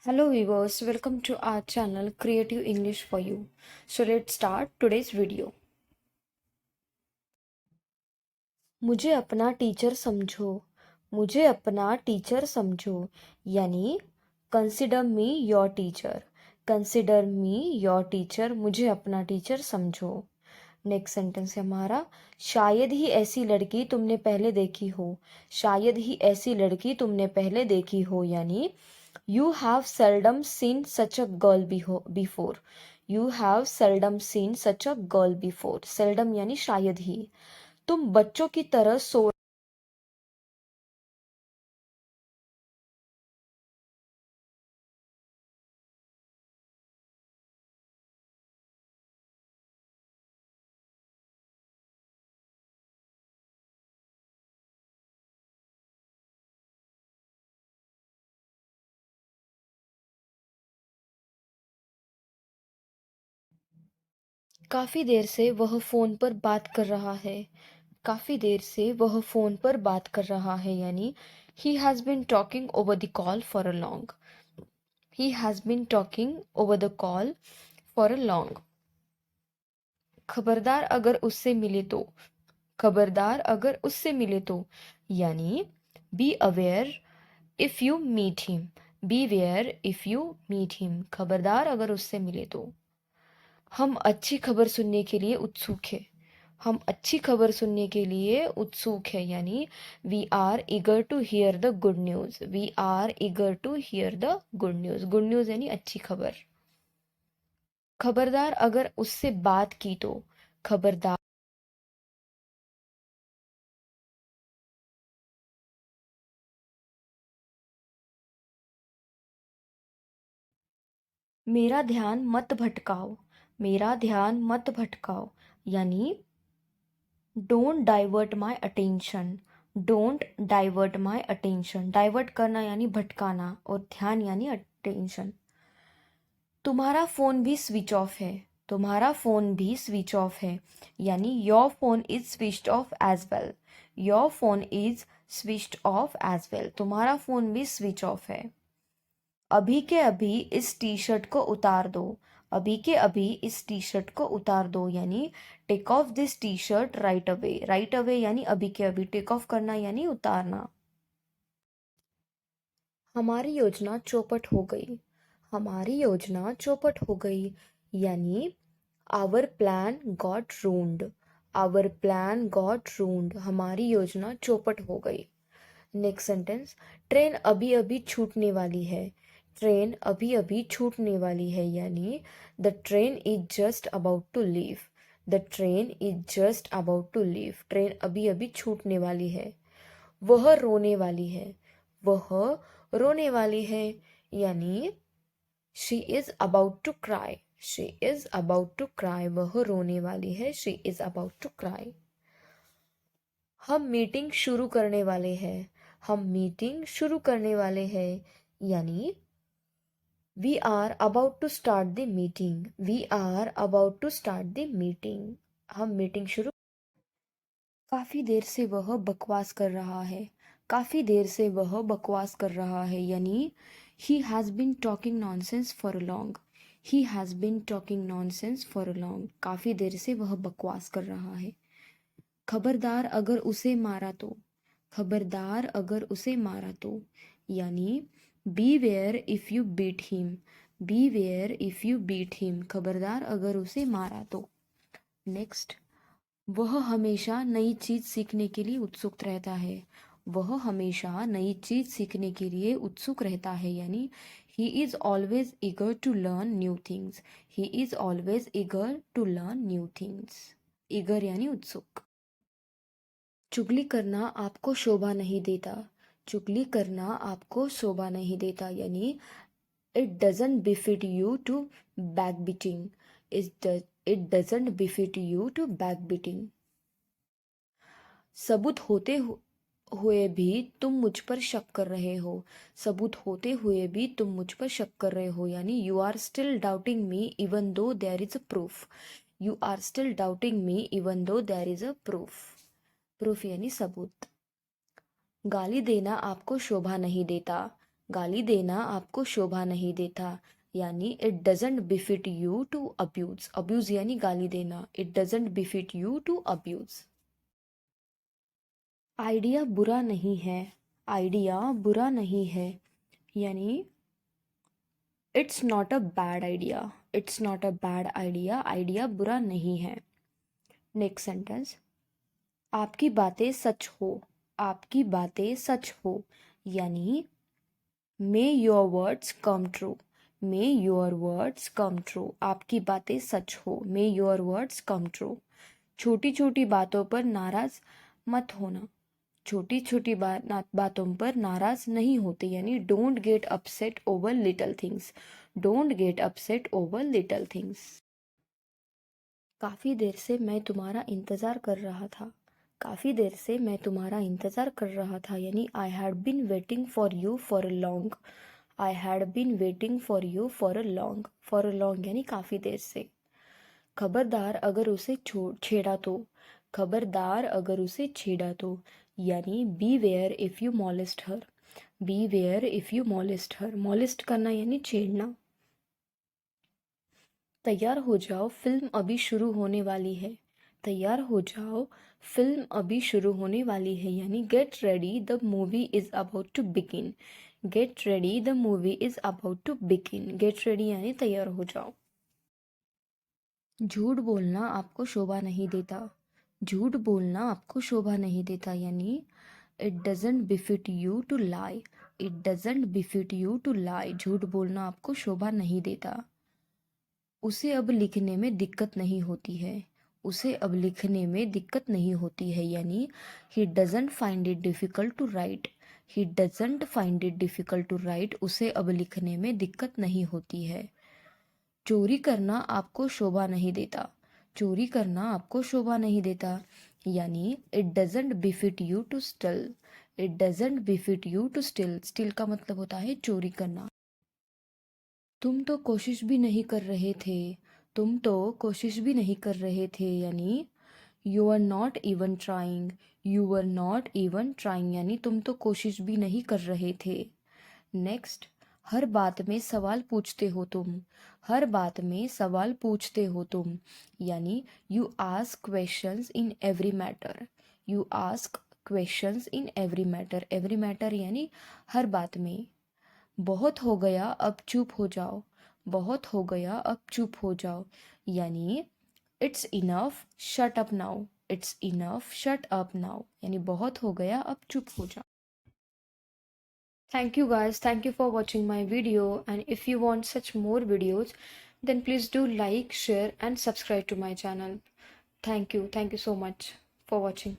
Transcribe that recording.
Hello viewers, welcome to our channel Creative English for You. So let's start today's video. मुझे अपना teacher समझो, मुझे अपना teacher समझो यानी consider me your teacher, consider me your teacher, मुझे अपना टीचर समझो। नेक्स्ट सेंटेंस है हमारा, शायद ही ऐसी लड़की तुमने पहले देखी हो, शायद ही ऐसी लड़की तुमने पहले देखी हो यानी you have seldom scene such a girl before, you have seldom scene such a girl before. Seldom यानी शायद ही। तुम बच्चों की तरह सो काफी देर से वह फोन पर बात कर रहा है, काफी देर से वह फोन पर बात कर रहा है यानी he has been talking over the call for a long, he has been talking over the call for a long. खबरदार अगर उससे मिले तो, खबरदार अगर उससे मिले तो यानी be aware if you meet him, beware if you meet him, खबरदार अगर उससे मिले तो। हम अच्छी खबर सुनने के लिए उत्सुक है, हम अच्छी खबर सुनने के लिए उत्सुक है यानी we are eager to hear the good news, we are eager to hear the good news, good news यानी अच्छी खबर। खबरदार अगर उससे बात की तो, खबरदार मेरा ध्यान मत भटकाओ, मेरा ध्यान मत भटकाओ यानी don't divert my attention, don't divert my attention. Divert करना यानी भटकाना और ध्यान यानी अटेंशन। तुम्हारा फोन भी स्विच ऑफ है, तुम्हारा फोन भी स्विच ऑफ है यानी your phone is switched off as well, your phone is switched off as well, तुम्हारा फोन भी स्विच ऑफ है। अभी के अभी इस टी शर्ट को उतार दो, अभी के अभी इस टी शर्ट को उतार दो यानी take off this T shirt right away, right away यानी अभी के अभी, टेक ऑफ करना यानी उतारना। हमारी योजना चौपट हो गई, हमारी योजना चौपट हो गई यानी our plan got ruined, our plan got ruined, हमारी योजना चौपट हो गई। नेक्स्ट सेंटेंस, ट्रेन अभी अभी छूटने वाली है, ट्रेन अभी अभी छूटने वाली है यानी the train is just about to leave, the train is just about to leave, train अभी अभी छूटने वाली है। वह रोने वाली है, वह रोने वाली है यानी she is about to cry, she is about to cry, वह रोने वाली है, she is about to cry. हम मीटिंग शुरू करने वाले हैं, हम मीटिंग शुरू करने वाले हैं यानी we are about to start the meeting, we are about to start the meeting, हम मीटिंग शुरू। काफी देर से वह बकवास कर रहा है, काफी देर से वह बकवास कर रहा है यानी he has been talking nonsense for a long, he has been talking nonsense for a long, काफी देर से वह बकवास कर रहा है। खबरदार अगर उसे मारा तो, खबरदार अगर उसे मारा तो यानी beware if you beat him, beware if you beat him, खबरदार अगर उसे मारा तो। नेक्स्ट, वह हमेशा नई चीज सीखने के लिए उत्सुक रहता है, वह हमेशा नई चीज सीखने के लिए उत्सुक रहता है यानी he is always eager to learn new things, he is always eager to learn new things, eager यानी उत्सुक। चुगली करना आपको शोभा नहीं देता, चुगली करना आपको शोभा नहीं देता यानी it doesn't befit you to backbiting, it doesn't befit you to backbiting. सबूत होते हुए भी तुम मुझ पर शक कर रहे हो, सबूत होते हुए भी तुम मुझ पर शक कर रहे हो यानी you are still doubting me even though there is a proof, you are still doubting me even though there is a proof, proof यानी सबूत। गाली देना आपको शोभा नहीं देता, गाली देना आपको शोभा नहीं देता, यानी it doesn't befit you to abuse. Abuse यानी गाली देना। It doesn't befit you to abuse. Idea बुरा नहीं है, आइडिया बुरा नहीं है, यानी it's not a bad idea. It's not a bad idea, idea बुरा नहीं है। नेक्स्ट सेंटेंस, आपकी बातें सच हो, आपकी बातें सच हो, यानी मे your words come true. May your words come true, आपकी बातें सच हो, मे योर वर्ड्स कम ट्रू। छोटी छोटी बातों पर नाराज मत होना, छोटी छोटी बातों पर नाराज नहीं होते, यानी don't get upset over little things. Don't get upset over little things. काफ़ी देर से मैं तुम्हारा इंतज़ार कर रहा था, काफ़ी देर से मैं तुम्हारा इंतज़ार कर रहा था, यानी I had been waiting for you for a long. I had been waiting for you for a long. For a long यानी काफ़ी देर से। खबरदार अगर उसे छेड़ा तो, खबरदार अगर उसे छेड़ा तो, यानी beware if you molest her. Beware if you molest her, molest करना यानी छेड़ना। तैयार हो जाओ, फिल्म अभी शुरू होने वाली है। तैयार हो जाओ, फिल्म अभी शुरू होने वाली है, यानी get ready the movie is about to begin. Get ready the movie is about to begin. Get ready यानी तैयार हो जाओ। झूठ बोलना आपको शोभा नहीं देता, झूठ बोलना आपको शोभा नहीं देता, यानी it doesn't befit you to lie. It doesn't befit you to lie, झूठ बोलना आपको शोभा नहीं देता। उसे अब लिखने में दिक्कत नहीं होती है, उसे अब लिखने में दिक्कत नहीं होती है, यानी he doesn't find it difficult to write. He doesn't find it difficult to write, उसे अब लिखने में दिक्कत नहीं होती है। चोरी करना आपको शोभा नहीं देता, चोरी करना आपको शोभा नहीं देता, यानी it doesn't befit you to steal. It doesn't befit you to steal, steal का मतलब होता है चोरी करना। तुम तो कोशिश भी नहीं कर रहे थे, तुम तो कोशिश भी नहीं कर रहे थे, यानी you are not even trying. You are not even trying, यानी तुम तो कोशिश भी नहीं कर रहे थे। नेक्स्ट, हर बात में सवाल पूछते हो तुम। हर बात में सवाल पूछते हो तुम, यानी you ask questions in every matter. You ask questions in every matter. Every matter यानी हर बात में। बहुत हो गया अब चुप हो जाओ। बहुत हो गया अब चुप हो जाओ, यानी it's enough shut up now. It's enough shut up now, यानी बहुत हो गया अब चुप हो जाओ। Thank you guys. Thank you for watching my video. And if you want such more videos, then please do like, share, and subscribe to my channel. Thank you. Thank you so much for watching.